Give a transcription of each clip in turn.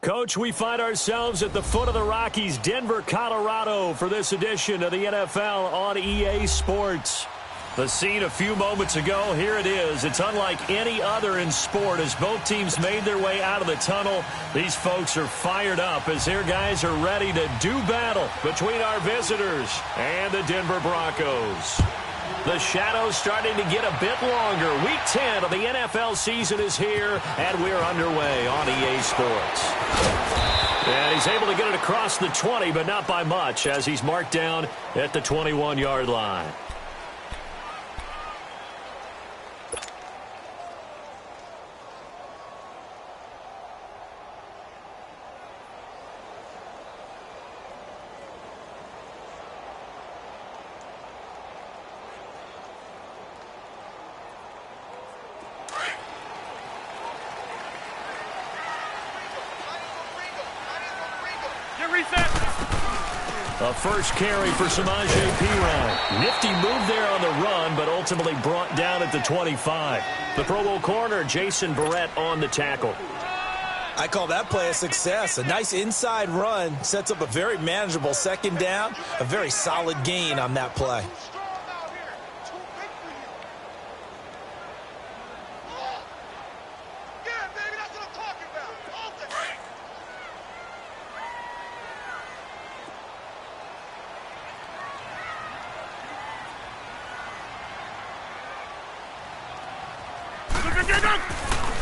Coach, we find ourselves at the foot of the Rockies, Denver, Colorado, for this edition of the NFL on EA Sports. The scene a few moments ago, here it is. It's unlike any other in sport as both teams made their way out of the tunnel. These folks are fired up as their guys are ready to do battle between our visitors and the Denver Broncos. The shadow's starting to get a bit longer. Week 10 of the NFL season is here, and we're underway on EA Sports. And he's able to get it across the 20, but not by much, as he's marked down at the 21-yard line. A first carry for Samaje Perine. Nifty move there on the run, but ultimately brought down at the 25. The Pro Bowl corner, Jason Verrett, on the tackle. I call that play a success. A nice inside run sets up a very manageable second down. A very solid gain on that play.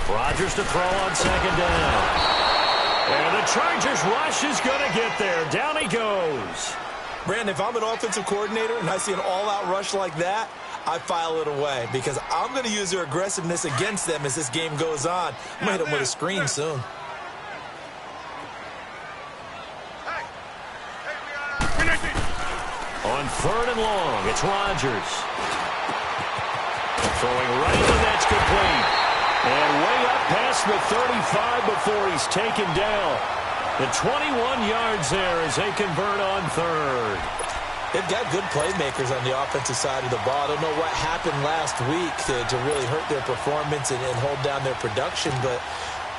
Rodgers to throw on second down. And the Chargers rush is going to get there. Down he goes. Brandon, if I'm an offensive coordinator and I see an all-out rush like that, I file it away because I'm going to use their aggressiveness against them as this game goes on. I'm going to hit them with a screen soon. On third and long, it's Rodgers. Throwing right in, that's complete. And way up past the 35 before he's taken down. The 21 yards there as they convert on third. They've got good playmakers on the offensive side of the ball. I don't know what happened last week to really hurt their performance and hold down their production, but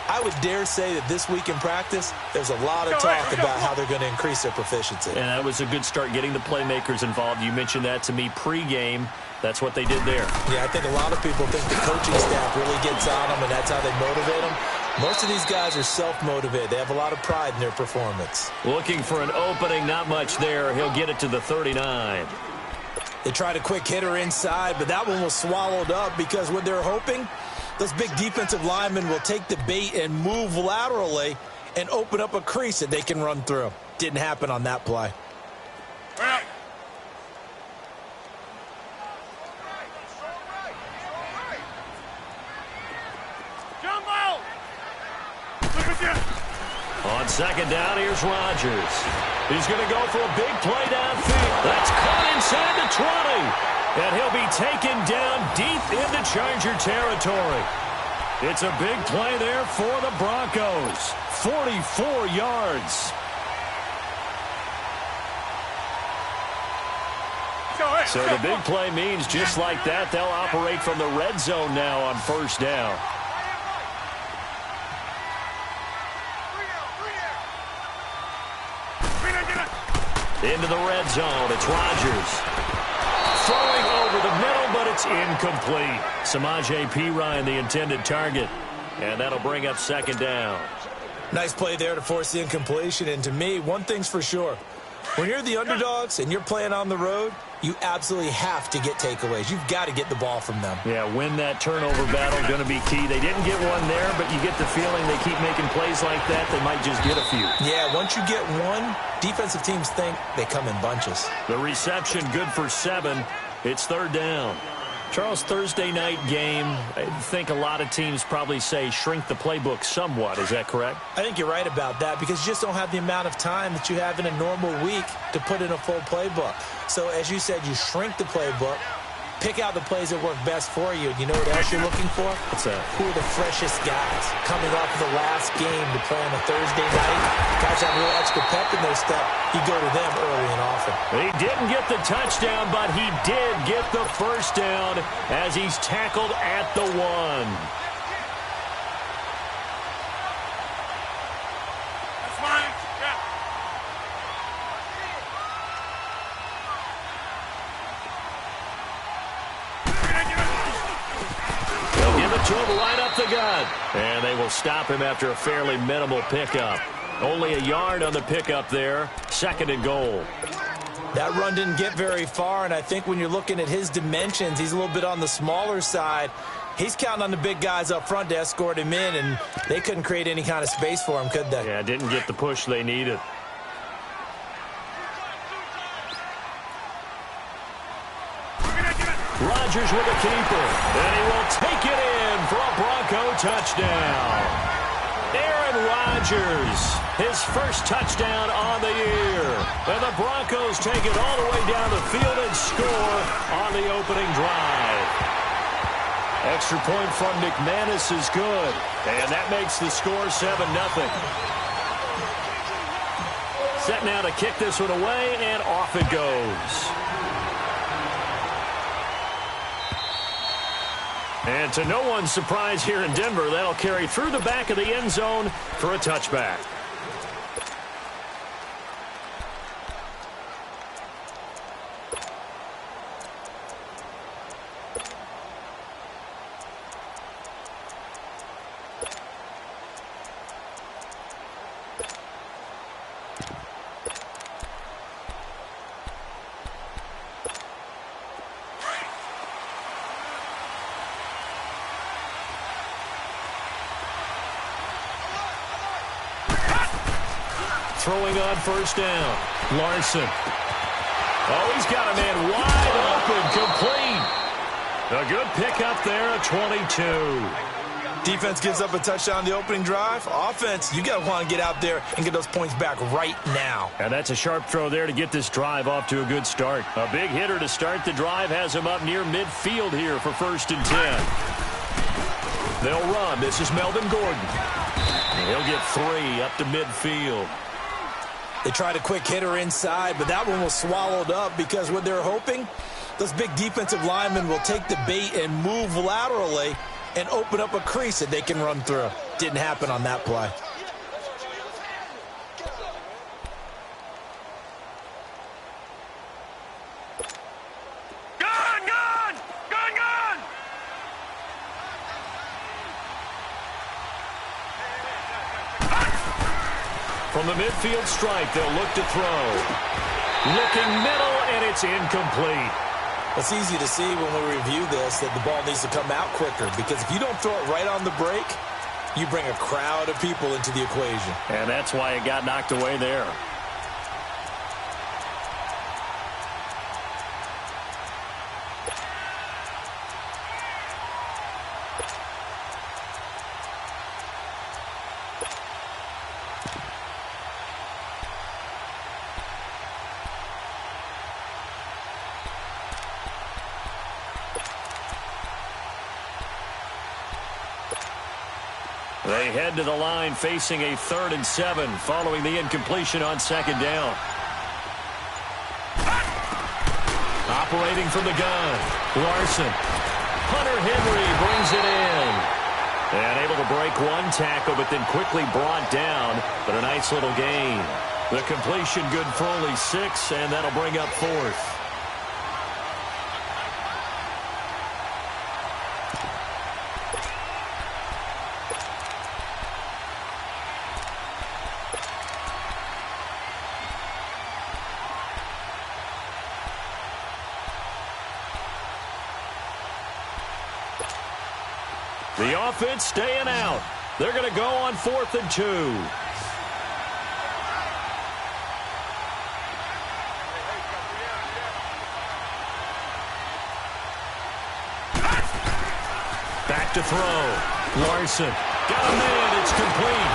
I would dare say that this week in practice, there's a lot of talk about how they're going to increase their proficiency. And that was a good start getting the playmakers involved. You mentioned that to me pregame. That's what they did there. Yeah, I think a lot of people think the coaching staff really gets on them, and that's how they motivate them. Most of these guys are self-motivated. They have a lot of pride in their performance. Looking for an opening, not much there. He'll get it to the 39. They tried a quick hitter inside, but that one was swallowed up because what they're hoping, those big defensive linemen will take the bait and move laterally and open up a crease that they can run through. Didn't happen on that play. On second down, here's Rodgers. He's going to go for a big play downfield. That's caught inside the 20. And he'll be taken down deep into Charger territory. It's a big play there for the Broncos. 44 yards. So the big play means just like that, they'll operate from the red zone now on first down. Into the red zone, it's Rodgers. Throwing over the middle, but it's incomplete. Samaje Perine, the intended target. And that'll bring up second down. Nice play there to force the incompletion. And to me, one thing's for sure. When you're the underdogs and you're playing on the road, you absolutely have to get takeaways. You've got to get the ball from them. Yeah, win that turnover battle, going to be key. They didn't get one there, but you get the feeling they keep making plays like that, they might just get a few. Yeah, once you get one, defensive teams think they come in bunches. The reception good for 7. It's third down. Charles, Thursday night game, I think a lot of teams probably say shrink the playbook somewhat. Is that correct? I think you're right about that because you just don't have the amount of time that you have in a normal week to put in a full playbook. So as you said, you shrink the playbook, pick out the plays that work best for you. You know what else you're looking for? What's that? Who are the freshest guys coming off of the last game to play on a Thursday night? Guys have a little extra pep in their step. You go to them early and often. He didn't get the touchdown, but he did get the first down as he's tackled at the 1. to him right up the gut. And they will stop him after a fairly minimal pickup. Only a yard on the pickup there. 2nd and goal. That run didn't get very far, and I think when you're looking at his dimensions, he's a little bit on the smaller side. He's counting on the big guys up front to escort him in, and they couldn't create any kind of space for him, could they? Yeah, didn't get the push they needed. Rodgers with a keeper, and he will take it in for a Bronco touchdown. Aaron Rodgers, his first touchdown on the year. And the Broncos take it all the way down the field and score on the opening drive. Extra point from McManus is good, and that makes the score 7-0. Set now to kick this one away, and off it goes. And to no one's surprise here in Denver, that'll carry through the back of the end zone for a touchback. Throwing on first down. Larson. Oh, he's got a man wide open, complete. A good pickup there at 22. Defense gives up a touchdown on the opening drive. Offense, you got to want to get out there and get those points back right now. And that's a sharp throw there to get this drive off to a good start. A big hitter to start the drive has him up near midfield here for 1st and 10. They'll run. This is Melvin Gordon. And he'll get 3 up to midfield. They tried a quick hitter inside, but that one was swallowed up because what they're hoping, those big defensive linemen will take the bait and move laterally and open up a crease that they can run through. Didn't happen on that play. From the midfield stripe, they'll look to throw. Looking middle, and it's incomplete. It's easy to see when we review this that the ball needs to come out quicker, because if you don't throw it right on the break, you bring a crowd of people into the equation. And that's why it got knocked away there. They head to the line facing a 3rd and 7 following the incompletion on 2nd down. Operating from the gun, Larson. Hunter Henry brings it in. And able to break one tackle, but then quickly brought down. But a nice little gain. The completion good for only 6, and that'll bring up 4th. The offense staying out. They're going to go on 4th and 2. Back to throw. Larson. Got a man. It's complete.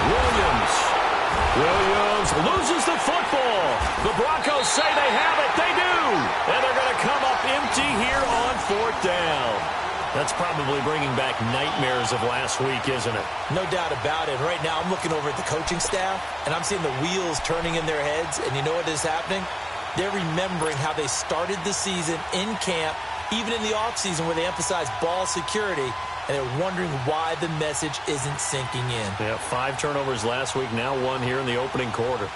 Williams loses the football. The Broncos say they have it. They do. And they're going to come up empty here on 4th down. That's probably bringing back nightmares of last week, isn't it? No doubt about it. Right now, I'm looking over at the coaching staff, and I'm seeing the wheels turning in their heads. And you know what is happening? They're remembering how they started the season in camp, even in the offseason where they emphasized ball security, and they're wondering why the message isn't sinking in. Yeah, 5 turnovers last week, now 1 here in the opening quarter.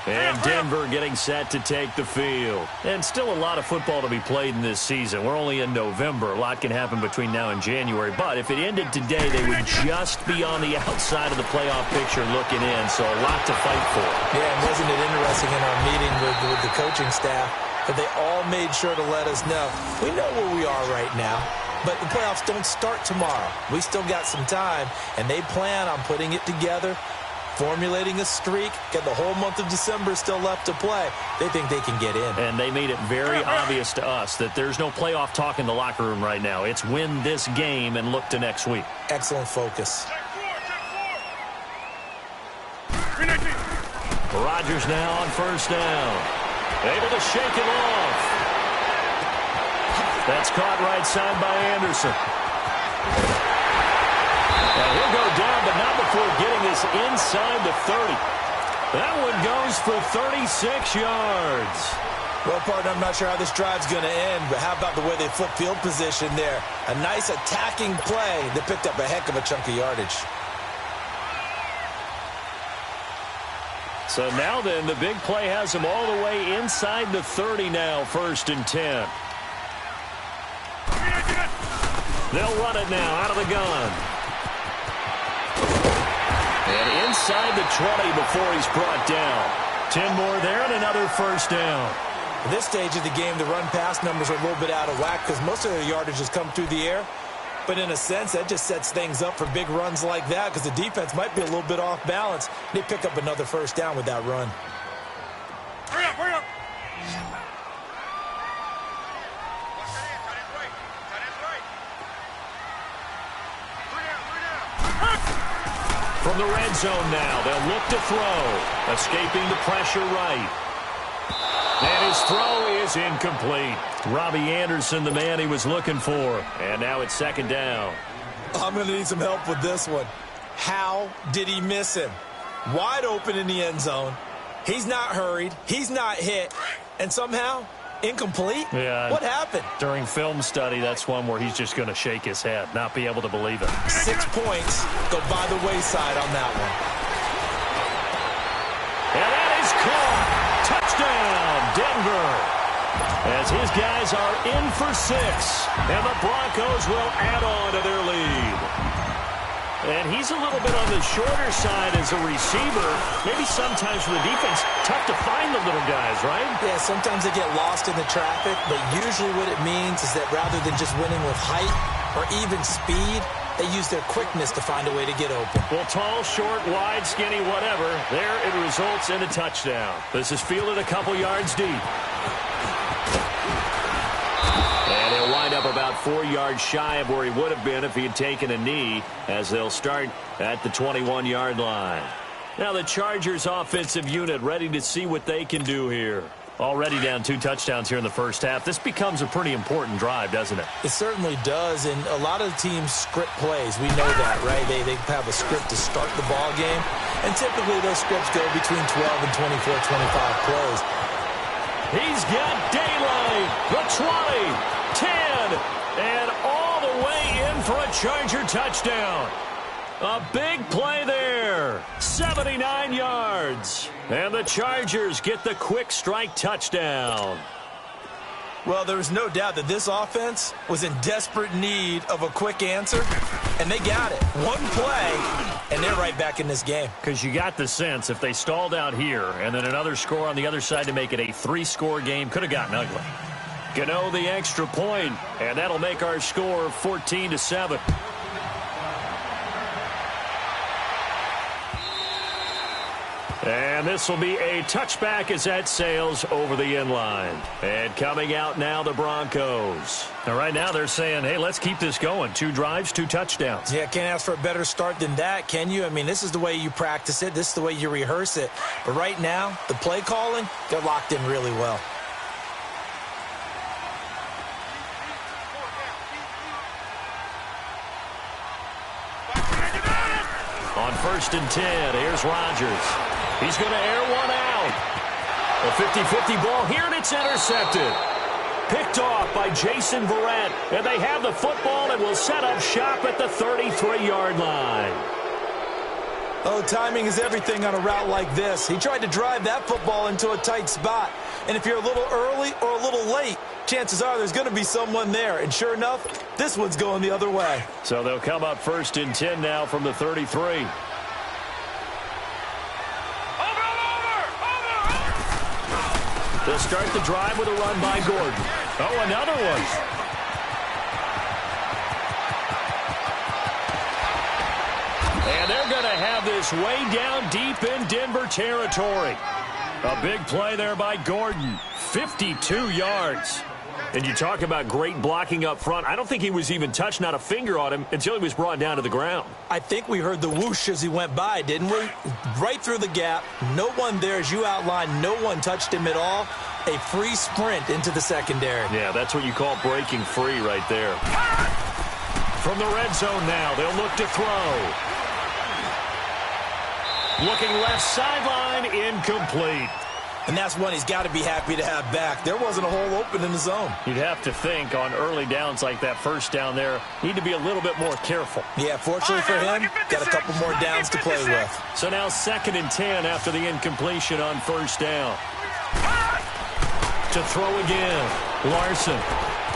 And And Denver getting set to take the field. And still a lot of football to be played in this season. We're only in November. A lot can happen between now and January. But if it ended today, they would just be on the outside of the playoff picture looking in. So a lot to fight for. Yeah, and wasn't it interesting in our meeting with the coaching staff that they all made sure to let us know, we know where we are right now, but the playoffs don't start tomorrow. We still got some time, and they plan on putting it together, formulating a streak, get the whole month of December still left to play. They think they can get in. And they made it very obvious to us that there's no playoff talk in the locker room right now. It's win this game and look to next week. Excellent focus. Rodgers now on first down. Able to shake it off. That's caught right side by Anderson. Now he'll go down, but not before getting this inside the 30. That one goes for 36 yards. Well, partner, I'm not sure how this drive's going to end, but how about the way they flip field position there? A nice attacking play that picked up a heck of a chunk of yardage. So now then, the big play has him all the way inside the 30 now, 1st and 10. They'll run it now out of the gun. And inside the 20 before he's brought down. 10 more there and another first down. At this stage of the game, the run-pass numbers are a little bit out of whack because most of their yardage has come through the air. But in a sense, that just sets things up for big runs like that because the defense might be a little bit off balance. They pick up another first down with that run. Hurry up, hurry up. From the red zone now, they'll look to throw. Escaping the pressure right. And his throw is incomplete. Robbie Anderson, the man he was looking for. And now it's 2nd down. I'm going to need some help with this one. How did he miss him? Wide open in the end zone. He's not hurried. He's not hit. And somehow, incomplete? Yeah. What happened? During film study, that's one where he's just going to shake his head, not be able to believe it. 6 points go by the wayside on that one. And that is caught. Touchdown, Denver. As his guys are in for 6. And the Broncos will add on to their lead. And he's a little bit on the shorter side as a receiver. Maybe sometimes for the defense, tough to find the little guys, right? Yeah, sometimes they get lost in the traffic, but usually what it means is that rather than just winning with height or even speed, they use their quickness to find a way to get open. Well, tall, short, wide, skinny, whatever, there it results in a touchdown. This is fielded a couple yards deep. And he'll wind up about 4 yards shy of where he would have been if he had taken a knee, as they'll start at the 21-yard line. Now the Chargers offensive unit ready to see what they can do here. Already down 2 touchdowns here in the first half. This becomes a pretty important drive, doesn't it? It certainly does, and a lot of teams script plays. We know that, right? They have a script to start the ball game, and typically those scripts go between 12 and 24, 25 plays. He's got daylight. The 20, 10, and all the way in for a Charger touchdown. A big play there. 79 yards. And the Chargers get the quick strike touchdown. Well, there's no doubt that this offense was in desperate need of a quick answer, and they got it. One play, and they're right back in this game. Because you got the sense if they stalled out here and then another score on the other side to make it a 3-score game, could have gotten ugly. Gano the extra point, and that'll make our score 14-7. And this will be a touchback as that sails over the end line. And coming out now, the Broncos. And right now they're saying, hey, let's keep this going. 2 drives, 2 touchdowns. Yeah, can't ask for a better start than that, can you? I mean, this is the way you practice it. This is the way you rehearse it. But right now, the play calling, they're locked in really well. On 1st and 10, here's Rodgers. He's going to air one out. A 50-50 ball here, and it's intercepted. Picked off by Jason Verrett. And they have the football and will set up shop at the 33-yard line. Oh, timing is everything on a route like this. He tried to drive that football into a tight spot. And if you're a little early or a little late, chances are there's going to be someone there. And sure enough, this one's going the other way. So they'll come up 1st and 10 now from the 33. They'll start the drive with a run by Gordon. Oh, another one. And they're going to have this way down deep in Denver territory. A big play there by Gordon. 52 yards. And you talk about great blocking up front. I don't think he was even touched, not a finger on him, until he was brought down to the ground. I think we heard the whoosh as he went by, didn't we? Right through the gap. No one there, as you outlined. No one touched him at all. A free sprint into the secondary. Yeah, that's what you call breaking free right there. From the red zone now, they'll look to throw. Looking left sideline, incomplete. And that's one he's got to be happy to have back. There wasn't a hole open in the zone. You'd have to think on early downs like that first down there, need to be a little bit more careful. Yeah, fortunately for him, got a couple more downs to play with. So now 2nd and 10 after the incompletion on 1st down. To throw again. Larson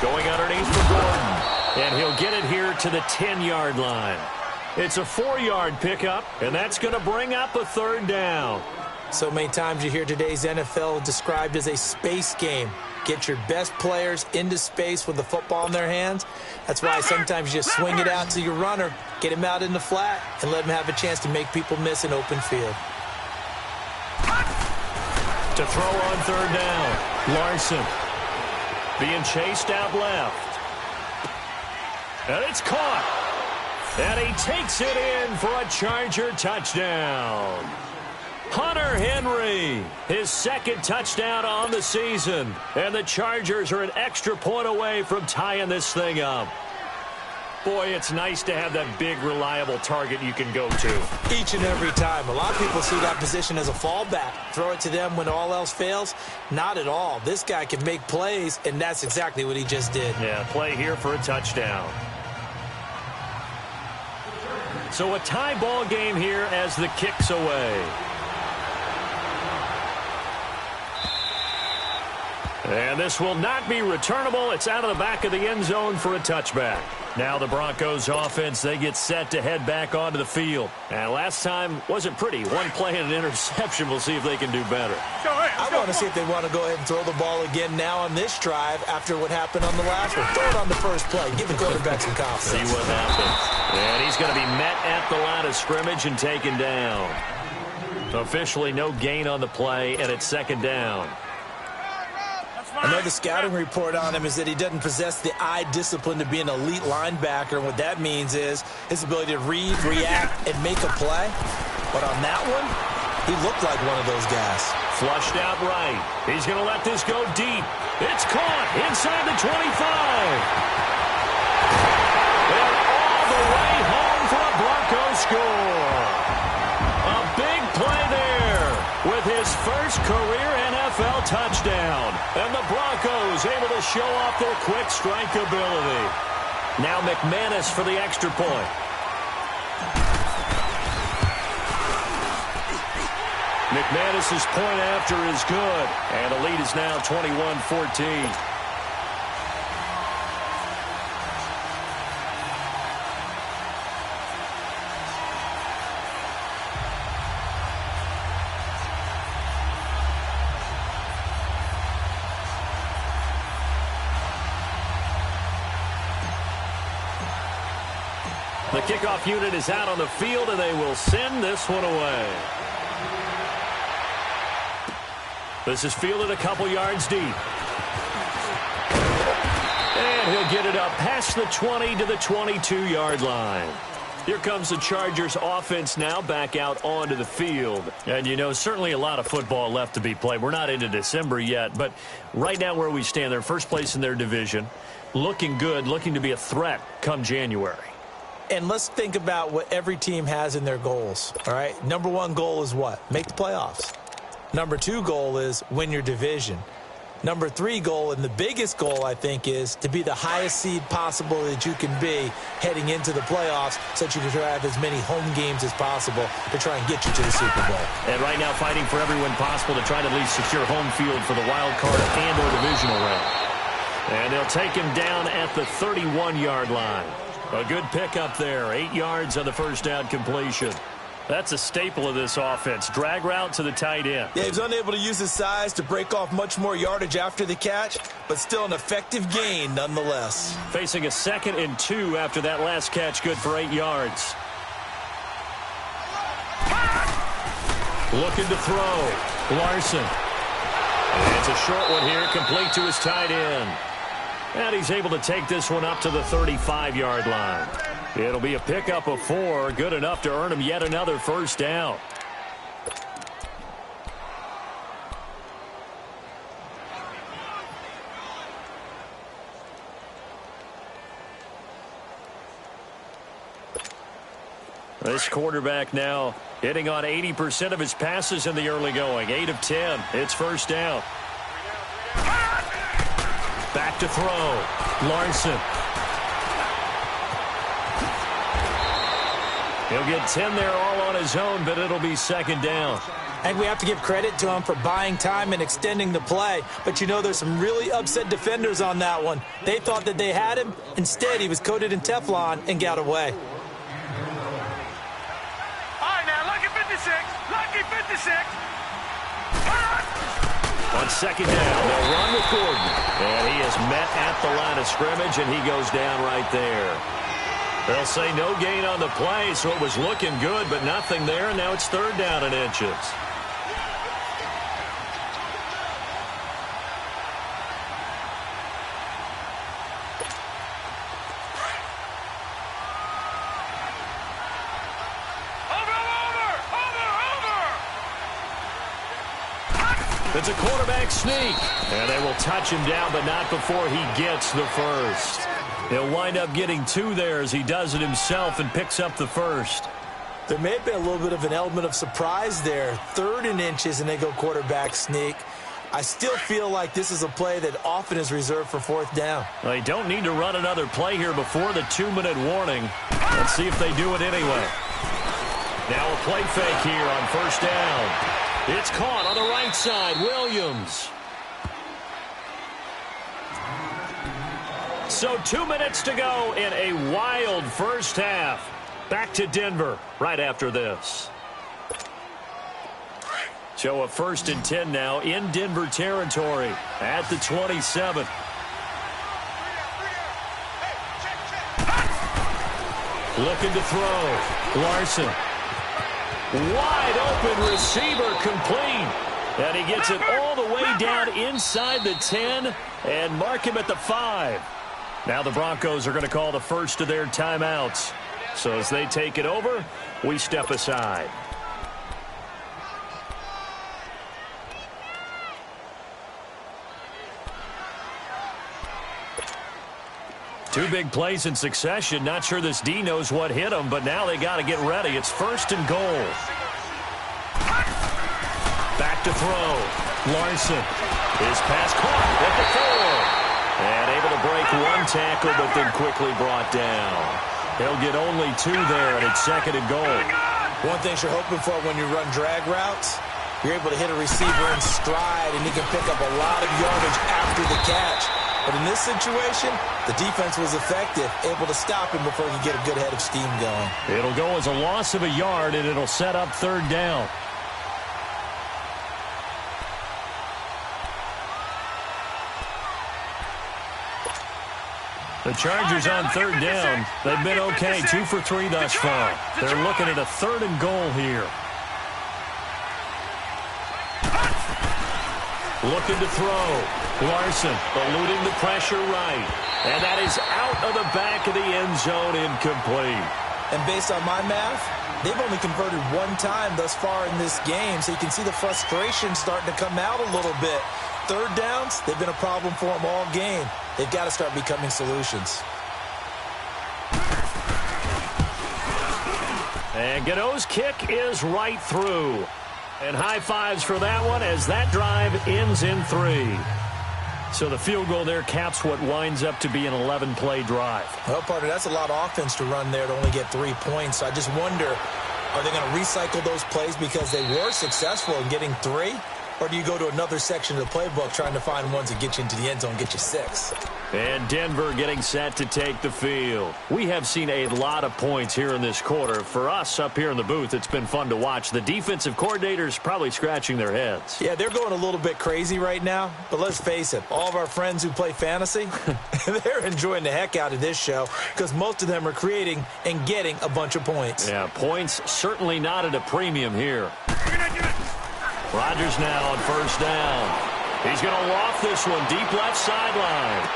going underneath for Gordon. And he'll get it here to the 10-yard line. It's a 4-yard pickup, and that's going to bring up a 3rd down. So many times you hear today's NFL described as a space game. Get your best players into space with the football in their hands. That's why sometimes you just swing it out to your runner, get him out in the flat, and let him have a chance to make people miss an open field. To throw on 3rd down, Larson being chased out left. And it's caught. And he takes it in for a Charger touchdown. Hunter Henry, his 2nd touchdown on the season. And the Chargers are an extra point away from tying this thing up. Boy, it's nice to have that big, reliable target you can go to. Each and every time. A lot of people see that position as a fallback. Throw it to them when all else fails. Not at all. This guy can make plays, and that's exactly what he just did. Yeah, play here for a touchdown. So a tie ball game here as the kick's away. And this will not be returnable. It's out of the back of the end zone for a touchback. Now the Broncos offense, they get set to head back onto the field. And last time wasn't pretty. One play and an interception. We'll see if they can do better. I want to see if they want to go ahead and throw the ball again now on this drive after what happened on the last one. Throw it on the first play. Give the quarterback some confidence. See what happens. And he's going to be met at the line of scrimmage and taken down. Officially no gain on the play, and it's 2nd down. I know the scouting report on him is that he doesn't possess the eye discipline to be an elite linebacker. And what that means is his ability to read, react, and make a play. But on that one, he looked like one of those guys. Flushed out right. He's going to let this go deep. It's caught inside the 25. And all the way home for a Broncos score. A big play there with his first career NFL touchdown. And the Broncos able to show off their quick strike ability. Now McManus for the extra point. McManus's point after is good. And the lead is now 21-14. The kickoff unit is out on the field, and they will send this one away. This is fielded a couple yards deep. And he'll get it up past the 20 to the 22-yard line. Here comes the Chargers offense now back out onto the field. And, you know, certainly a lot of football left to be played. We're not into December yet, but right now where we stand, they're first place in their division. Looking good, looking to be a threat come January. And let's think about what every team has in their goals, all right? Number one goal is what? Make the playoffs. Number two goal is win your division. Number 3 goal, and the biggest goal, I think, is to be the highest seed possible that you can be heading into the playoffs so that you can have as many home games as possible to try and get you to the Super Bowl. And right now fighting for every win possible to try to at least secure home field for the wild card and or divisional round. And they'll take him down at the 31-yard line. A good pickup there. 8 yards on the first down completion. That's a staple of this offense. Drag route to the tight end. Yeah, he was unable to use his size to break off much more yardage after the catch, but still an effective gain nonetheless. Facing a 2nd and 2 after that last catch, good for 8 yards. Looking to throw. Larson. And it's a short one here, complete to his tight end. And he's able to take this one up to the 35-yard line. It'll be a pickup of 4, good enough to earn him yet another first down. This quarterback now hitting on 80% of his passes in the early going. 8 of 10. It's first down. Back to throw. Larson. He'll get 10 there all on his own, but it'll be second down. And we have to give credit to him for buying time and extending the play. But you know, there's some really upset defenders on that one. They thought that they had him. Instead, he was coated in Teflon and got away. All right, now, lucky 56. Lucky 56. On second down, they'll run with Gordon. And he is met at the line of scrimmage, and he goes down right there. They'll say no gain on the play, so it was looking good, but nothing there, and now it's third down and inches. It's a quarterback sneak, and they will touch him down, but not before he gets the first. He'll wind up getting 2 there as he does it himself and picks up the first. There may have been a little bit of an element of surprise there. 3rd and inches, and they go quarterback sneak. I still feel like this is a play that often is reserved for 4th down. They don't need to run another play here before the 2-minute warning. Let's see if they do it anyway. Now a play fake here on first down. It's caught on the right side. Williams. So 2 minutes to go in a wild first half. Back to Denver right after this. So a 1st and 10 now in Denver territory at the 27. Looking to throw. Larson. Wide open receiver complete. And he gets it all the way down inside the 10 and mark him at the 5. Now the Broncos are going to call the first of their timeouts. So as they take it over, we step aside. Two big plays in succession. Not sure this D knows what hit him, but now they got to get ready. It's 1st and goal. Back to throw. Larson. His pass caught at the 4. And able to break 1 tackle, but then quickly brought down. He'll get only 2 there, and it's 2nd and goal. One thing you're hoping for when you run drag routes, you're able to hit a receiver in stride, and he can pick up a lot of yardage after the catch. But in this situation, the defense was effective, able to stop him before he could get a good head of steam going. It'll go as a loss of a yard, and it'll set up 3rd down. The Chargers on 3rd down. They've been okay, 2 for 3 thus far. They're looking at a 3rd and goal here. Looking to throw. Larson eluding the pressure right. And that is out of the back of the end zone, incomplete. And based on my math, they've only converted 1 time thus far in this game, so you can see the frustration starting to come out a little bit. 3rd downs, they've been a problem for them all game. They've got to start becoming solutions. And Gano's kick is right through. And high fives for that one as that drive ends in 3. So the field goal there caps what winds up to be an 11-play drive. Well, partner, that's a lot of offense to run there to only get 3 points. So I just wonder, are they going to recycle those plays because they were successful in getting 3? Or do you go to another section of the playbook trying to find ones that get you into the end zone and get you 6? And Denver getting set to take the field. We have seen a lot of points here in this quarter. For us up here in the booth, it's been fun to watch. The defensive coordinators probably scratching their heads. Yeah, they're going a little bit crazy right now. But let's face it, all of our friends who play fantasy, they're enjoying the heck out of this show because most of them are creating and getting a bunch of points. Yeah, points certainly not at a premium here. Rodgers now on first down. He's going to loft this one deep left sideline.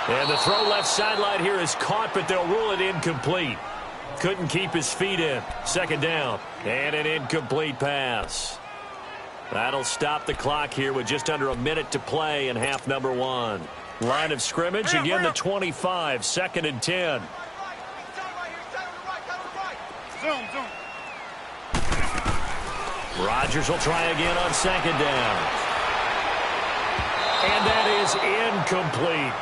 And the throw left sideline here is caught, but they'll rule it incomplete. Couldn't keep his feet in. Second down. And an incomplete pass. That'll stop the clock here with just under a minute to play in half number 1. Line of scrimmage, again the 25, 2nd and 10. Zoom. Rodgers will try again on 2nd down. And that is incomplete.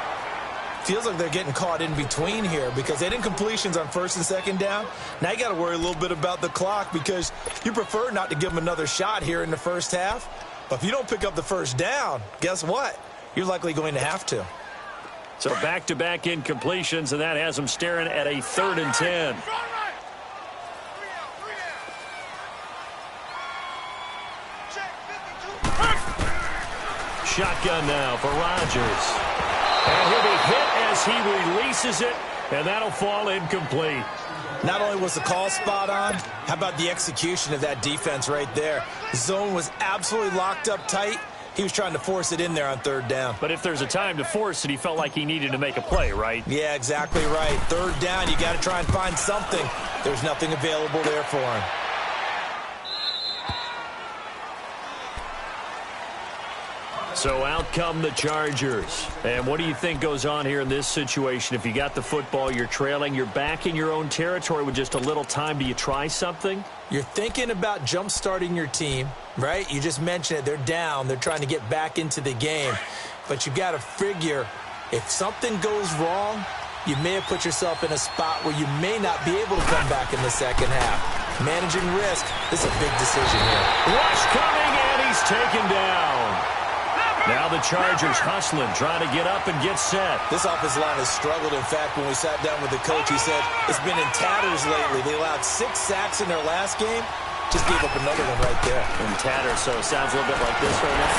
Feels like they're getting caught in between here because they didn't completions on 1st and 2nd down. Now you got to worry a little bit about the clock because you prefer not to give them another shot here in the first half. But if you don't pick up the first down, guess what? You're likely going to have to. So back-to-back incompletions, and that has them staring at a 3rd and 10. Shotgun now for Rodgers. And he'll be hit as he releases it, and that'll fall incomplete. Not only was the call spot on, how about the execution of that defense right there? The zone was absolutely locked up tight. He was trying to force it in there on 3rd down. But if there's a time to force it, he felt like he needed to make a play, right? Yeah, exactly right. 3rd down, you got to try and find something. There's nothing available there for him. So out come the Chargers. And what do you think goes on here in this situation? If you got the football, you're trailing, you're back in your own territory with just a little time. Do you try something? You're thinking about jump-starting your team, right? You just mentioned it. They're down. They're trying to get back into the game. But you got to figure if something goes wrong, you may have put yourself in a spot where you may not be able to come back in the second half. Managing risk, this is a big decision here. Rush coming, and he's taken down. Now the Chargers hustling, trying to get up and get set. This offensive line has struggled. In fact, when we sat down with the coach, he said it's been in tatters lately. They allowed 6 sacks in their last game. Just gave up another one right there. In tatters, so it sounds a little bit like this right now.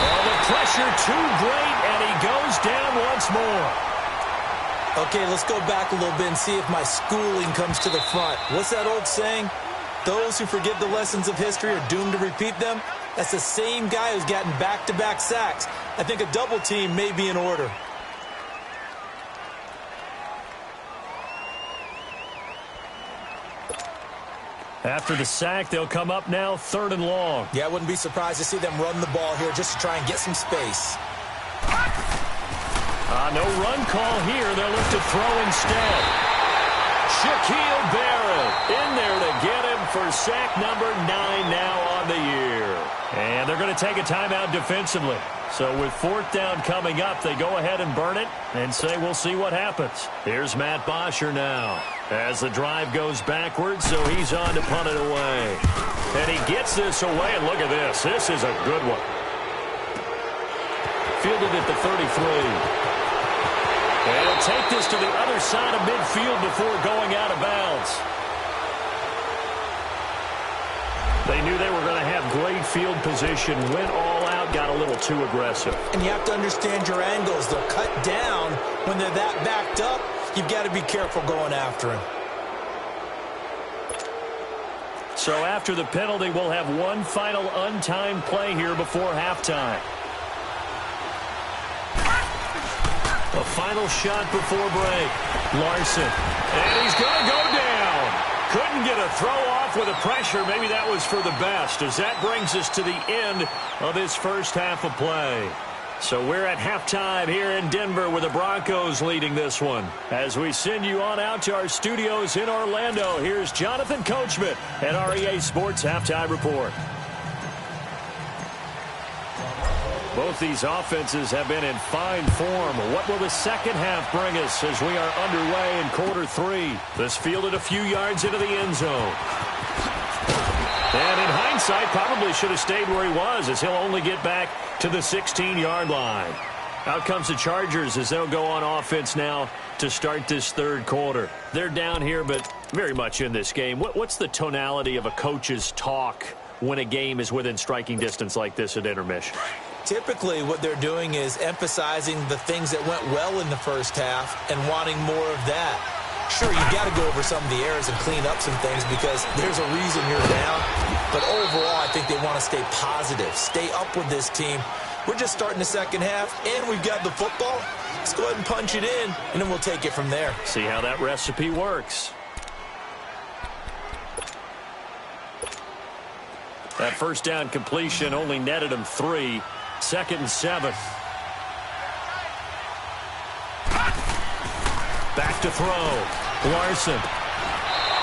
Oh, the pressure too great, and he goes down once more. Okay, let's go back a little bit and see if my schooling comes to the front. What's that old saying? Those who forget the lessons of history are doomed to repeat them. That's the same guy who's gotten back-to-back sacks. I think a double team may be in order. After the sack, they'll come up now 3rd and long. Yeah, I wouldn't be surprised to see them run the ball here just to try and get some space. No run call here. They'll look to throw instead. Shaquille Barrett in there to get him for sack number 9 now on the year. And they're going to take a timeout defensively. So with 4th down coming up, they go ahead and burn it and say we'll see what happens. Here's Matt Bosher now as the drive goes backwards, so he's on to punt it away. And he gets this away, and look at this. This is a good one. Fielded at the 33. And he'll take this to the other side of midfield before going out of bounds. They knew they were going to have great field position, went all out, got a little too aggressive. And you have to understand your angles. They'll cut down when they're that backed up. You've got to be careful going after him. So after the penalty, we'll have one final untimed play here before halftime. A final shot before break. Larson. And he's going to go down. Couldn't get a throw off with the pressure. Maybe that was for the best, as that brings us to the end of this first half of play. So we're at halftime here in Denver with the Broncos leading this one. As we send you on out to our studios in Orlando, here's Jonathan Coachman at our EA Sports Halftime Report. Both these offenses have been in fine form. What will the second half bring us as we are underway in quarter 3? This fielded a few yards into the end zone. And in hindsight, probably should have stayed where he was, as he'll only get back to the 16-yard line. Out comes the Chargers as they'll go on offense now to start this third quarter. They're down here, but very much in this game. What's the tonality of a coach's talk when a game is within striking distance like this at intermission? Typically, what they're doing is emphasizing the things that went well in the first half and wanting more of that. Sure, you've got to go over some of the errors and clean up some things because there's a reason you're down. But overall, I think they want to stay positive, stay up with this team. We're just starting the second half, and we've got the football. Let's go ahead and punch it in, and then we'll take it from there. See how that recipe works. That first down completion only netted him 3. 2nd and 7. Back to throw. Larson.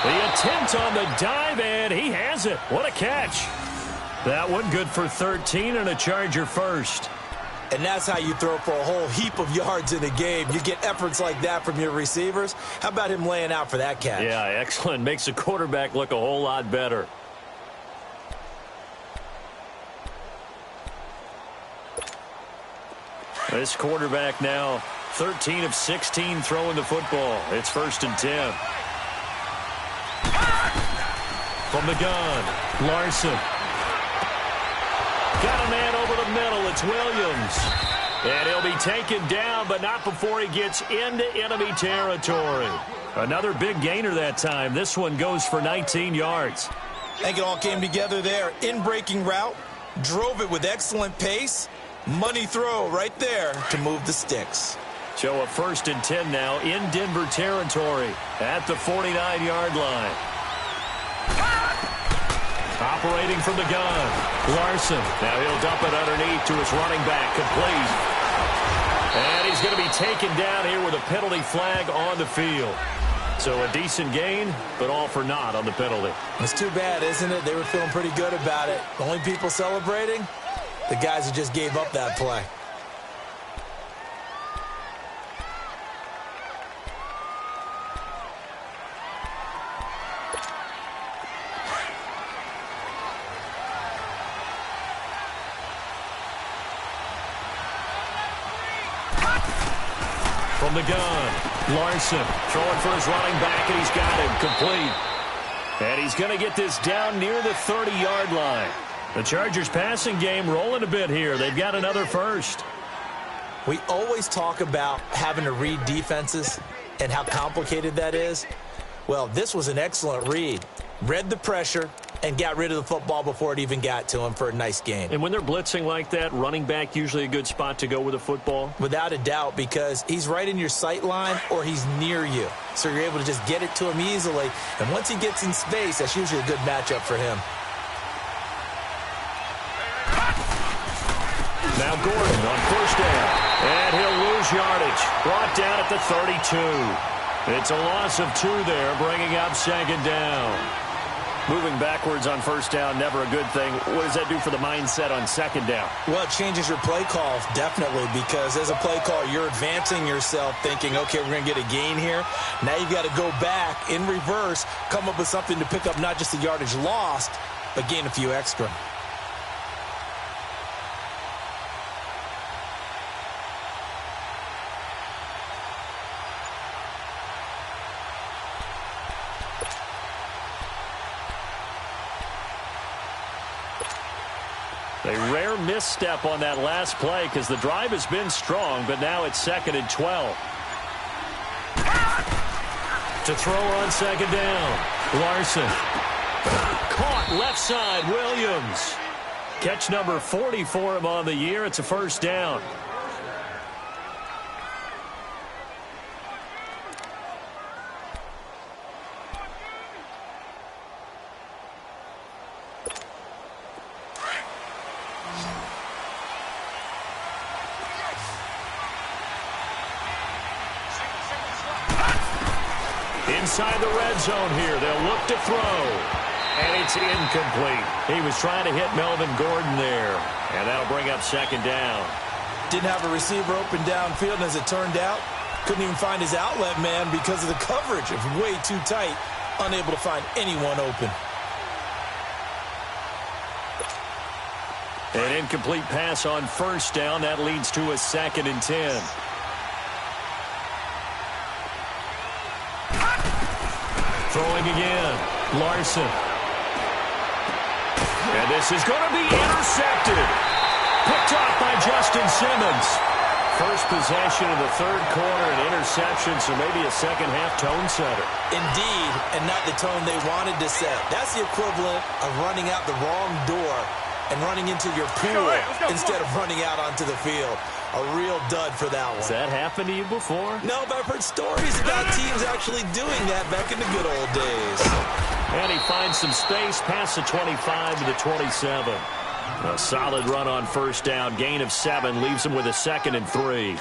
The attempt on the dive, and he has it. What a catch. That one good for 13 and a Charger first. And that's how you throw for a whole heap of yards in a game. You get efforts like that from your receivers. How about him laying out for that catch? Yeah, excellent. Makes the quarterback look a whole lot better. This quarterback now 13 of 16 throwing the football. It's 1st and 10. From the gun, Larson. Got a man over the middle. It's Williams. And he'll be taken down, but not before he gets into enemy territory. Another big gainer that time. This one goes for 19 yards. I think it all came together there. In-breaking route, drove it with excellent pace. Money throw right there to move the sticks. So a 1st and 10 now in Denver territory at the 49-yard line. Operating from the gun, Larson. Now he'll dump it underneath to his running back, complete. And he's going to be taken down here with a penalty flag on the field. So a decent gain, but all for naught on the penalty. It's too bad, isn't it? They were feeling pretty good about it. The only people celebrating, the guys who just gave up that play. From the gun, Larson throwing for his running back, and he's got him complete. And he's going to get this down near the 30-yard line. The Chargers passing game rolling a bit here. They've got another first. We always talk about having to read defenses and how complicated that is. Well, this was an excellent read. Read the pressure and got rid of the football before it even got to him for a nice gain. And when they're blitzing like that, running back usually a good spot to go with the football? Without a doubt, because he's right in your sight line or he's near you. So you're able to just get it to him easily. And once he gets in space, that's usually a good matchup for him. Now Gordon on first down. And he'll lose yardage. Brought down at the 32. It's a loss of 2 there, bringing up 2nd down. Moving backwards on first down, never a good thing. What does that do for the mindset on 2nd down? Well, it changes your play call, definitely, because as a play call, you're advancing yourself thinking, okay, we're going to get a gain here. Now you've got to go back in reverse, come up with something to pick up not just the yardage lost, but gain a few extra. A rare misstep on that last play because the drive has been strong, but now it's 2nd and 12. To throw on 2nd down. Larson. Caught left side, Williams. Catch number 40 for him on the year. It's a first down. Inside the red zone here. They'll look to throw. And it's incomplete. He was trying to hit Melvin Gordon there. And that'll bring up second down. Didn't have a receiver open downfield, and as it turned out, couldn't even find his outlet man because of the coverage. It was way too tight, unable to find anyone open. An incomplete pass on first down. That leads to a 2nd and 10. Throwing again. Larson. And this is going to be intercepted. Picked off by Justin Simmons. First possession of the third quarter, an interception, so maybe a second-half tone setter. Indeed, and not the tone they wanted to set. That's the equivalent of running out the wrong door and running into your pool instead of running out onto the field. A real dud for that one. Has that happened to you before? No, but I've heard stories about teams actually doing that back in the good old days. And he finds some space past the 25 to the 27. A solid run on first down. Gain of 7 leaves him with a 2nd and 3.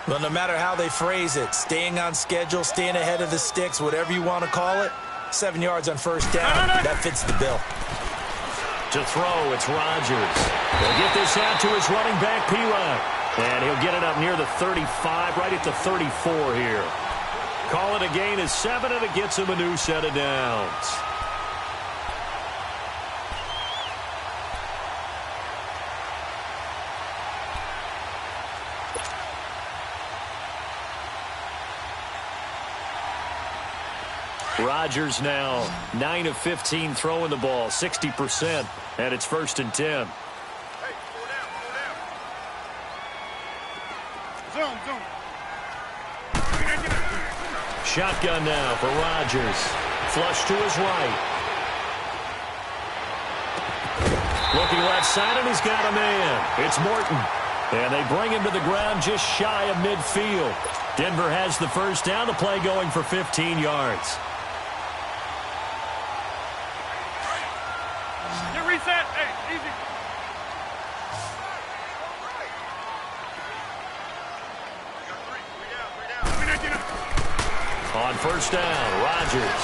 Well, no matter how they phrase it, staying on schedule, staying ahead of the sticks, whatever you want to call it, 7 yards on first down, that fits the bill. To throw, it's Rodgers. He'll get this out to his running back, P-Line. And he'll get it up near the 35, right at the 34 here. Call it a gain of 7, and it gets him a new set of downs. Rodgers now 9 of 15 throwing the ball, 60%, and it's 1st and 10. Zone. Shotgun now for Rodgers. Flush to his right. Looking left side, and he's got a man. It's Morton. And they bring him to the ground just shy of midfield. Denver has the first down. The play going for 15 yards. Get reset. Hey, easy. On first down, Rodgers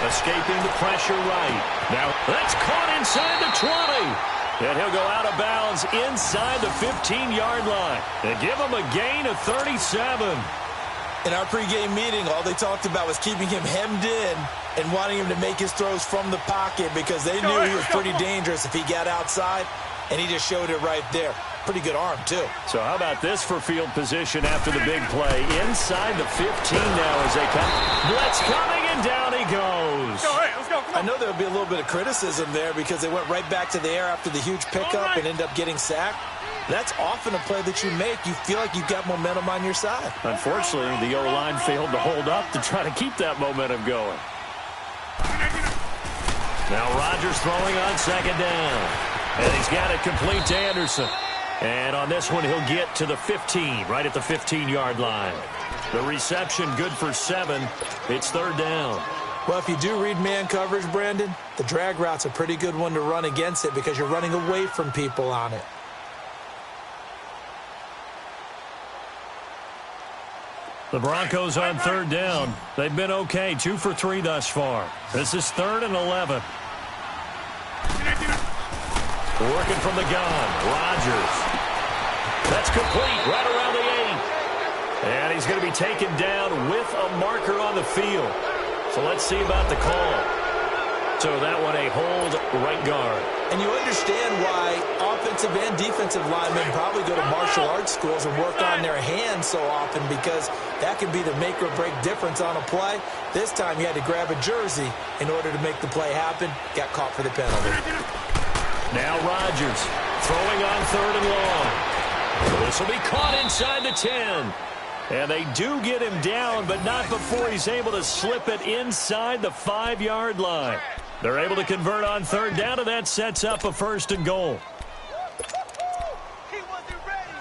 escaping the pressure right. Now that's caught inside the 20. And he'll go out of bounds inside the 15-yard line. They give him a gain of 37. In our pregame meeting, all they talked about was keeping him hemmed in and wanting him to make his throws from the pocket because they knew he was pretty dangerous if he got outside, and he just showed it right there. Pretty good arm, too. So how about this for field position after the big play? Inside the 15 now as they come. Blitz coming, and down he goes. Let's go. Come on. I know there'll be a little bit of criticism there because they went right back to the air after the huge pickup and ended up getting sacked. That's often a play that you make. You feel like you've got momentum on your side. Unfortunately, the O-line failed to hold up to try to keep that momentum going. Now Rodgers throwing on second down. And he's got it complete to Anderson. And on this one, he'll get to the 15, right at the 15-yard line. The reception good for 7. It's third down. Well, if you do read man coverage, Brandon, the drag route's a pretty good one to run against it because you're running away from people on it. The Broncos on third down. They've been okay, 2 for 3 thus far. This is 3rd and 11. Working from the gun, Rodgers. That's complete, right around the 8. And he's going to be taken down with a marker on the field. So let's see about the call. So that one a hold right guard. And you understand why offensive and defensive linemen probably go to martial arts schools and work on their hands so often because that can be the make or break difference on a play. This time you had to grab a jersey in order to make the play happen. Got caught for the penalty. Now Rodgers throwing on 3rd and long. This will be caught inside the 10. And they do get him down, but not before he's able to slip it inside the 5-yard line. They're able to convert on third down, and that sets up a 1st and goal. He wasn't ready.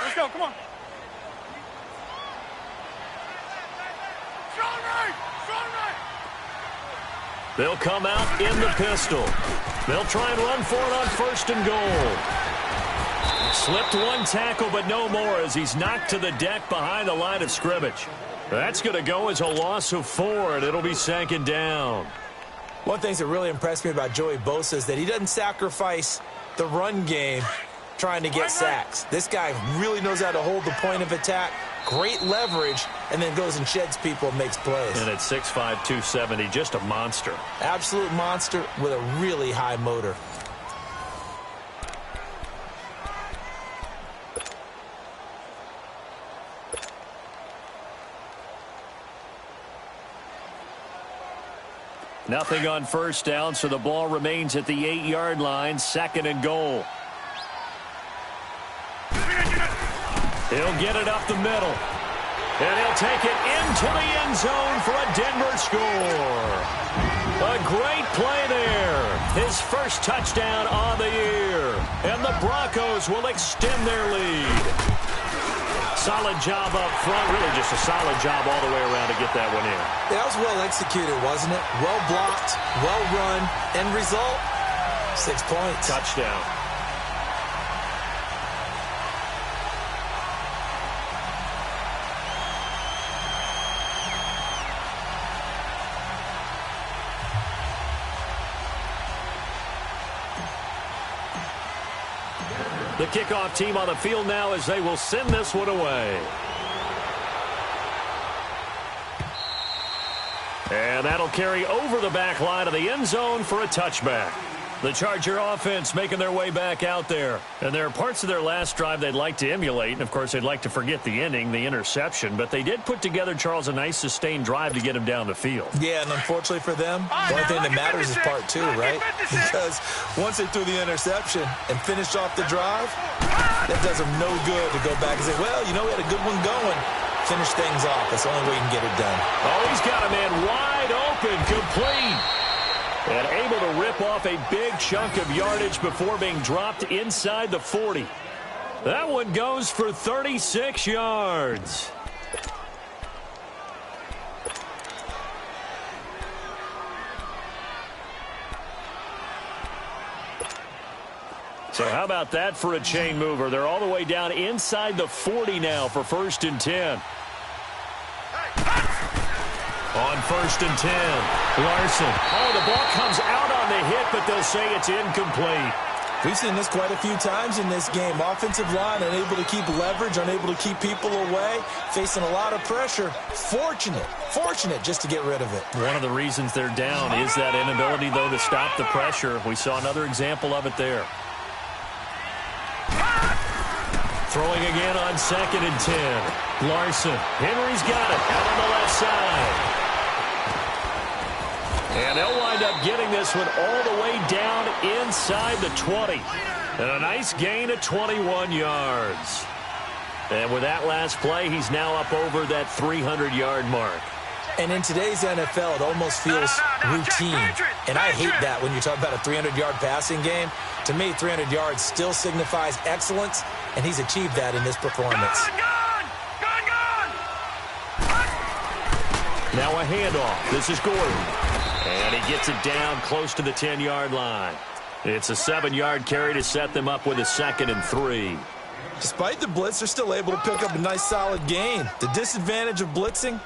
Let's go. Come on. Strong right. They'll come out in the pistol. They'll try and run for it on 1st and goal. Slipped one tackle, but no more as he's knocked to the deck behind the line of scrimmage. That's going to go as a loss of 4, and it'll be second down. One of the things that really impressed me about Joey Bosa is that he doesn't sacrifice the run game trying to get sacks. This guy really knows how to hold the point of attack, great leverage, and then goes and sheds people and makes plays. And at 6'5", 270, just a monster. Absolute monster with a really high motor. Nothing on first down, so the ball remains at the 8-yard line, second and goal. He'll get it up the middle. And he'll take it into the end zone for a Denver score. A great play there. His first touchdown on the year. And the Broncos will extend their lead. Solid job up front. Really just a solid job all the way around to get that one in. That was well executed, wasn't it? Well blocked, well run. End result, 6 points. Touchdown. The kickoff team on the field now as they will send this one away. And that'll carry over the back line of the end zone for a touchback. The Charger offense making their way back out there. And there are parts of their last drive they'd like to emulate. And, of course, they'd like to forget the ending, the interception. But they did put together, Charles, a nice sustained drive to get him down the field. Yeah, and unfortunately for them, the only thing that matters is part 2, right? Because once they threw the interception and finished off the drive, that does them no good to go back and say, well, you know, we had a good one going. Finish things off. That's the only way you can get it done. Oh, he's got a man wide open, complete. And able to rip off a big chunk of yardage before being dropped inside the 40. That one goes for 36 yards. So how about that for a chain mover? They're all the way down inside the 40 now for 1st and 10. On 1st and 10, Larson. Oh, the ball comes out on the hit, but they'll say it's incomplete. We've seen this quite a few times in this game. Offensive line unable to keep leverage, unable to keep people away, facing a lot of pressure. Fortunate just to get rid of it. One of the reasons they're down is that inability, though, to stop the pressure. We saw another example of it there. Throwing again on 2nd and 10. Larson. Henry's got it out on the left side. And they'll wind up getting this one all the way down inside the 20. And a nice gain of 21 yards. And with that last play, he's now up over that 300-yard mark. And in today's NFL, it almost feels routine. And I hate that when you talk about a 300-yard passing game. To me, 300 yards still signifies excellence, and he's achieved that in this performance. Now a handoff. This is Gordon. And he gets it down close to the 10-yard line. It's a 7-yard carry to set them up with a 2nd and 3. Despite the blitz, they're still able to pick up a nice solid gain. The disadvantage of blitzing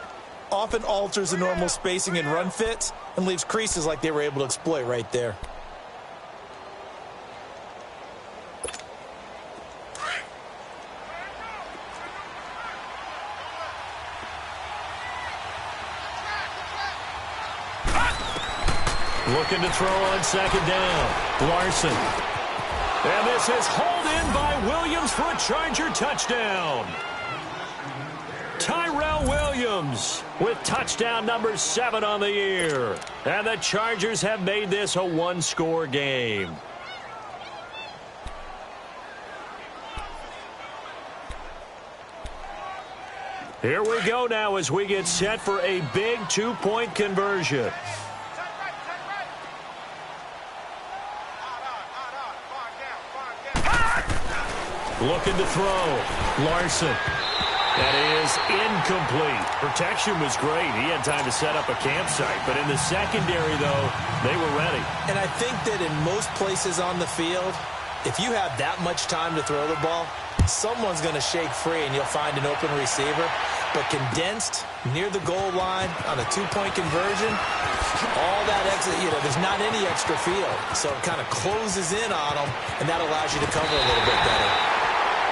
often alters the normal spacing and run fits and leaves creases like they were able to exploit right there. Looking to throw on 2nd down. Larson. And this is hauled in by Williams for a Charger touchdown. Tyrell Williams with touchdown number 7 on the year. And the Chargers have made this a one-score game. Here we go now as we get set for a big 2-point conversion. Looking to throw. Larson. That is incomplete. Protection was great. He had time to set up a campsite. But in the secondary, though, they were ready. And I think that in most places on the field, If you have that much time to throw the ball, someone's going to shake free and you'll find an open receiver. But condensed near the goal line on a two-point conversion, all that extra, there's not any extra field. So it kind of closes in on them, and that allows you to cover a little bit better.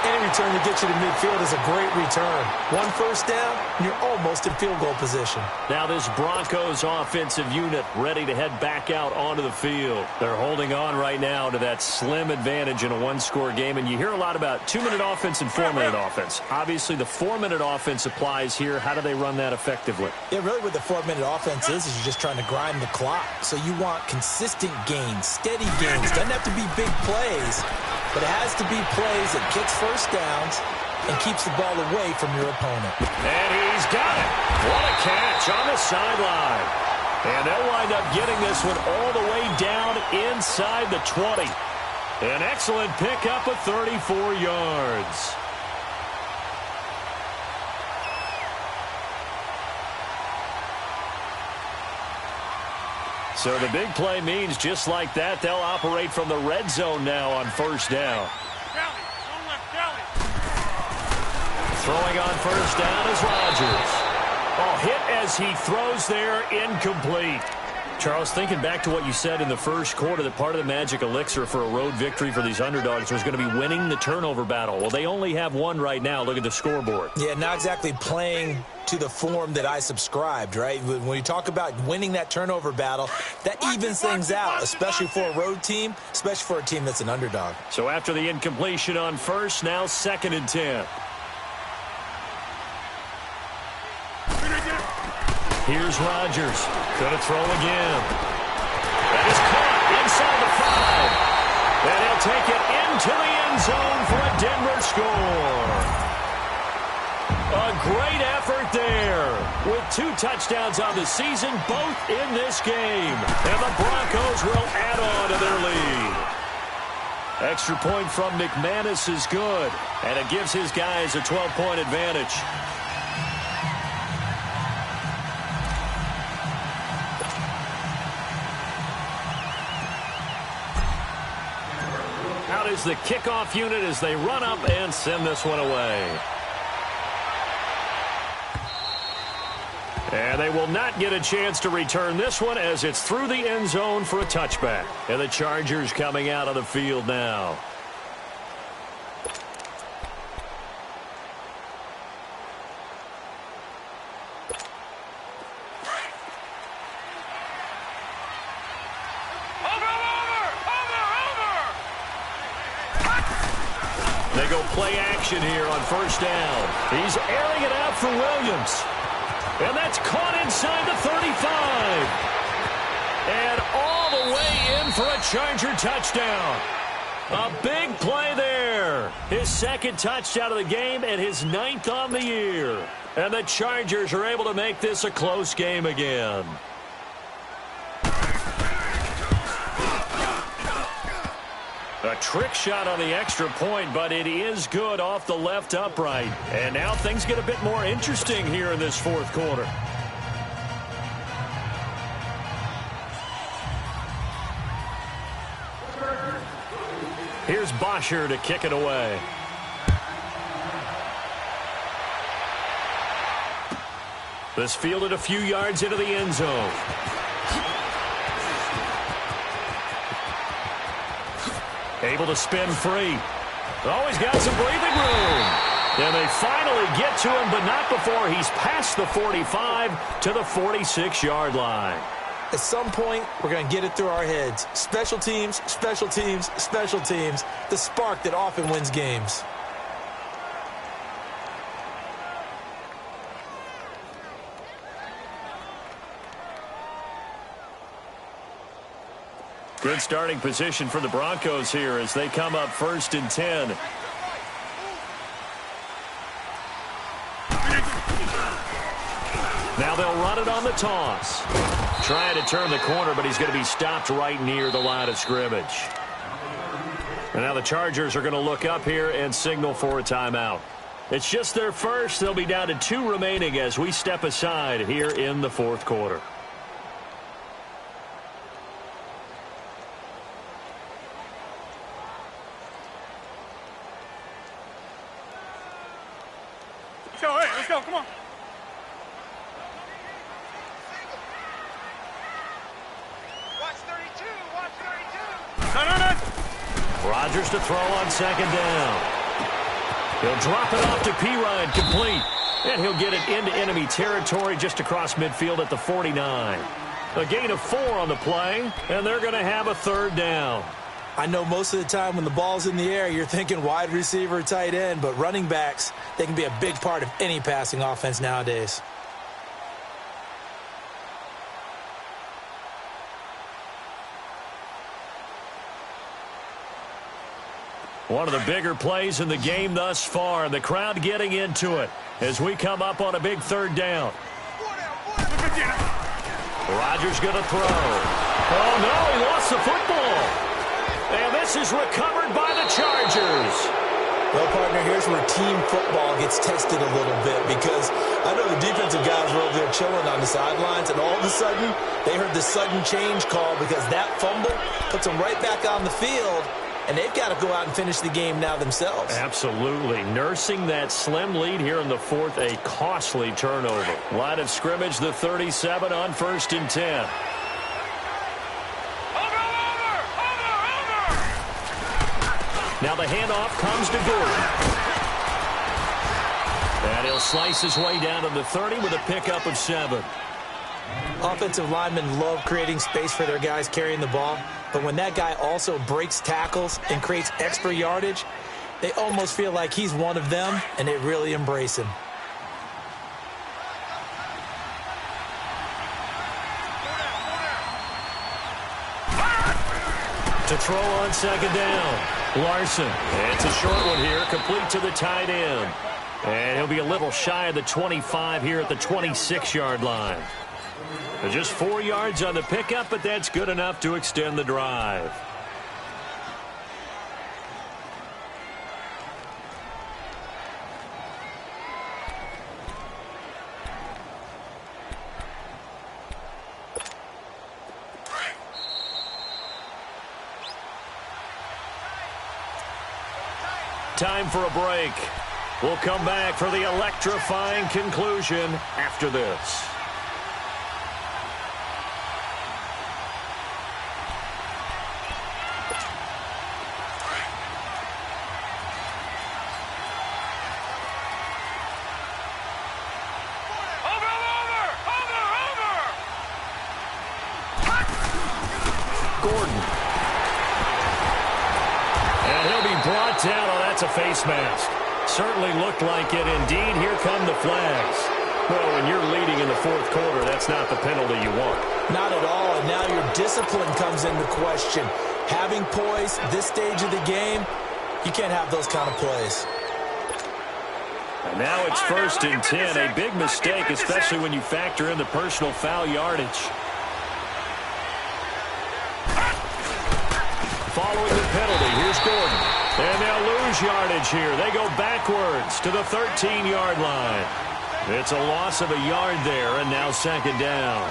Any return that gets you to midfield is a great return. One first down, and you're almost in field goal position. Now this Broncos offensive unit ready to head back out onto the field. They're holding on right now to that slim advantage in a one-score game, and you hear a lot about 2-minute offense and 4-minute offense. Obviously, the 4-minute offense applies here. How do they run that effectively? Yeah, really what the 4-minute offense is you're just trying to grind the clock. So you want consistent gains, steady gains. Doesn't have to be big plays, but it has to be plays that gets first downs and keeps the ball away from your opponent. And he's got it. What a catch on the sideline. And they'll wind up getting this one all the way down inside the 20. An excellent pickup of 34 yards. So the big play means just like that, they'll operate from the red zone now on first down. Throwing on first down is Rodgers. Oh, hit as he throws there, incomplete. Charles, thinking back to what you said in the first quarter, that part of the magic elixir for a road victory for these underdogs was going to be winning the turnover battle. Well, they only have one right now. Look at the scoreboard. Yeah, not exactly playing to the form that I subscribed, right? When you talk about winning that turnover battle, that evens things out, especially for a road team, especially for a team that's an underdog. So after the incompletion on first, now 2nd and 10. Here's Rodgers. Gonna throw again. That is caught inside the 5. And he'll take it into the end zone for a Denver score. A great effort there. With 2 touchdowns on the season, both in this game. And the Broncos will add on to their lead. Extra point from McManus is good. And it gives his guys a 12-point advantage. Out is the kickoff unit as they run up and send this one away. And they will not get a chance to return this one as it's through the end zone for a touchback. And the Chargers coming out of the field now. They go play action here on first down. He's airing it out for Williams. And that's caught inside the 35. And all the way in for a Charger touchdown. A big play there. His 2nd touchdown of the game and his 9th on the year. And the Chargers are able to make this a close game again. A trick shot on the extra point, but it is good off the left upright. And now things get a bit more interesting here in this 4th quarter. Here's Bosher to kick it away. This fielded a few yards into the end zone. Able to spin free. Always got some breathing room. And they finally get to him, but not before he's past the 45 to the 46-yard line. At some point, we're going to get it through our heads. Special teams, special teams, special teams. The spark that often wins games. Good starting position for the Broncos here as they come up 1st and 10. Now they'll run it on the toss. Trying to turn the corner, but he's going to be stopped right near the line of scrimmage. And now the Chargers are going to look up here and signal for a timeout. It's just their first. They'll be down to 2 remaining as we step aside here in the 4th quarter. go, hey, let's go, come on. Watch 32, watch 32. No. Rodgers to throw on second down. He'll drop it off to Pirine, complete. And he'll get it into enemy territory just across midfield at the 49. A gain of 4 on the play, and they're going to have a third down. I know most of the time when the ball's in the air, you're thinking wide receiver, tight end, but running backs, they can be a big part of any passing offense nowadays. One of the bigger plays in the game thus far, and the crowd getting into it as we come up on a big third down. Rodgers going to throw. Oh, no, he lost the football. And this is recovered by the Chargers. Well, partner, here's where team football gets tested a little bit because I know the defensive guys were over there chilling on the sidelines, and all of a sudden they heard the sudden change call because that fumble puts them right back on the field, and they've got to go out and finish the game now themselves. Absolutely. Nursing that slim lead here in the fourth, a costly turnover. Line of scrimmage, the 37 on 1st and 10. Now the handoff comes to Gordon. And he'll slice his way down to the 30 with a pickup of 7. Offensive linemen love creating space for their guys carrying the ball, but when that guy also breaks tackles and creates extra yardage, they almost feel like he's one of them, and they really embrace him. To throw on second down. Larson. It's a short one here, complete to the tight end. And he'll be a little shy of the 25 here at the 26-yard line. Just 4 yards on the pickup, but that's good enough to extend the drive. Time for a break. We'll come back for the electrifying conclusion after this. Gordon. And he'll be brought down. Oh, that's a face mask. Certainly looked like it. Indeed, here come the flags. Well, when you're leading in the fourth quarter, that's not the penalty you want. Not at all, and now your discipline comes into question. Having poise this stage of the game, you can't have those kind of plays. And now it's 1st and 10. A big mistake, especially when you factor in the personal foul yardage. Following the penalty, here's Gordon. And they'll lose yardage here. They go backwards to the 13-yard line. It's a loss of a yard there, and now second down.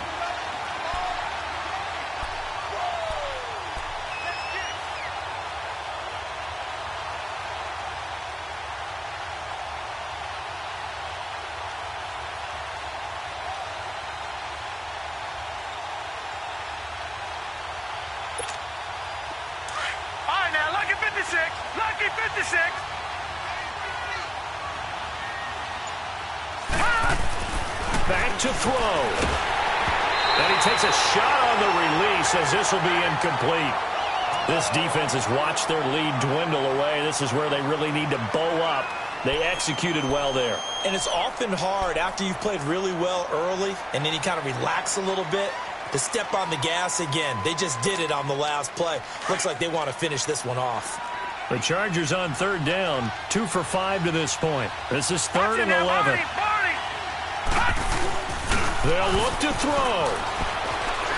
Lucky 56. Back to throw. And he takes a shot on the release as this will be incomplete. This defense has watched their lead dwindle away. This is where they really need to bow up. They executed well there. And it's often hard after you've played really well early and then you kind of relax a little bit to step on the gas again. They just did it on the last play. Looks like they want to finish this one off. The Chargers on third down, 2 for 5 to this point. This is 3rd and 11. They'll look to throw.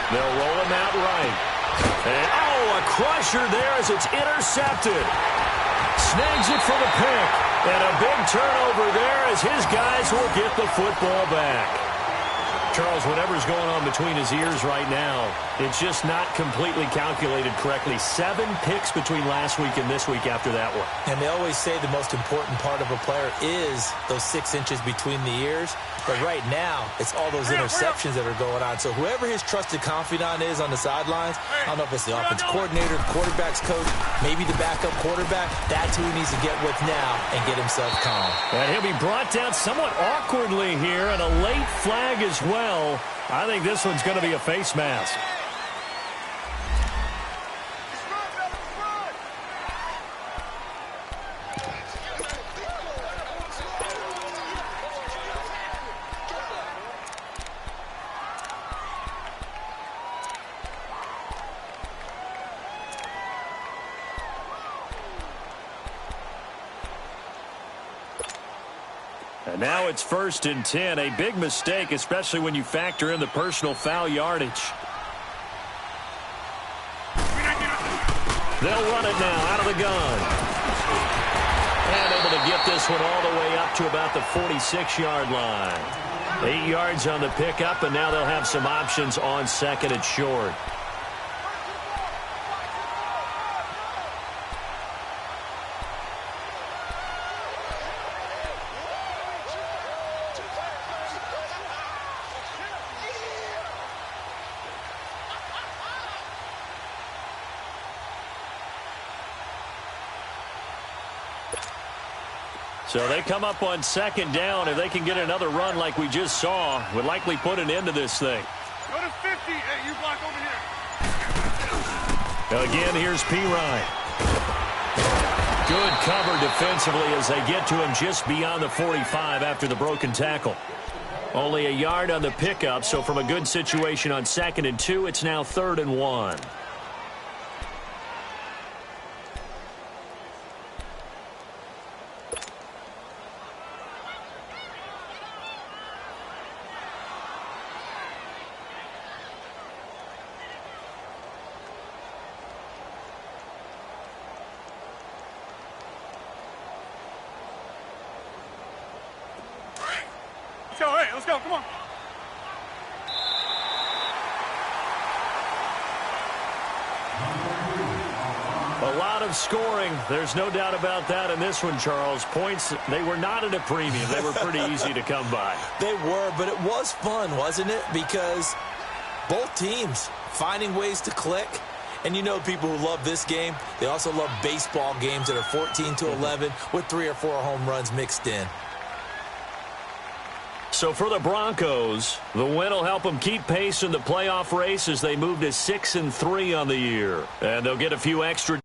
They'll roll him out right. And, oh, a crusher there as it's intercepted. Snags it for the pick. And a big turnover there as his guys will get the football back. Charles, whatever's going on between his ears right now, it's just not completely calculated correctly. 7 picks between last week and this week after that one. And they always say the most important part of a player is those 6 inches between the ears. But right now, it's all those interceptions that are going on. So whoever his trusted confidant is on the sidelines, I don't know if it's the offense coordinator, quarterback's coach, maybe the backup quarterback, that's who he needs to get with now and get himself calm. And he'll be brought down somewhat awkwardly here, and a late flag as well. I think this one's going to be a face mask. And now it's 1st and 10. A big mistake, especially when you factor in the personal foul yardage. They'll run it now out of the gun. And able to get this one all the way up to about the 46-yard line. 8 yards on the pickup, and now they'll have some options on 2nd and short. So they come up on 2nd down. If they can get another run like we just saw, would likely put an end to this thing. Go to 50. Hey, you block over here. Again, here's P-Ryan. Good cover defensively as they get to him just beyond the 45 after the broken tackle. Only a yard on the pickup, so from a good situation on 2nd and 2, it's now 3rd and 1. Let's go, come on. A lot of scoring. There's no doubt about that in this one, Charles. Points, they were not at a premium. They were pretty easy to come by. They were, but it was fun, wasn't it? Because both teams finding ways to click. And you know people who love this game, they also love baseball games that are 14-11 with 3 or 4 home runs mixed in. So for the Broncos, the win will help them keep pace in the playoff race as they move to 6-3 on the year. And they'll get a few extra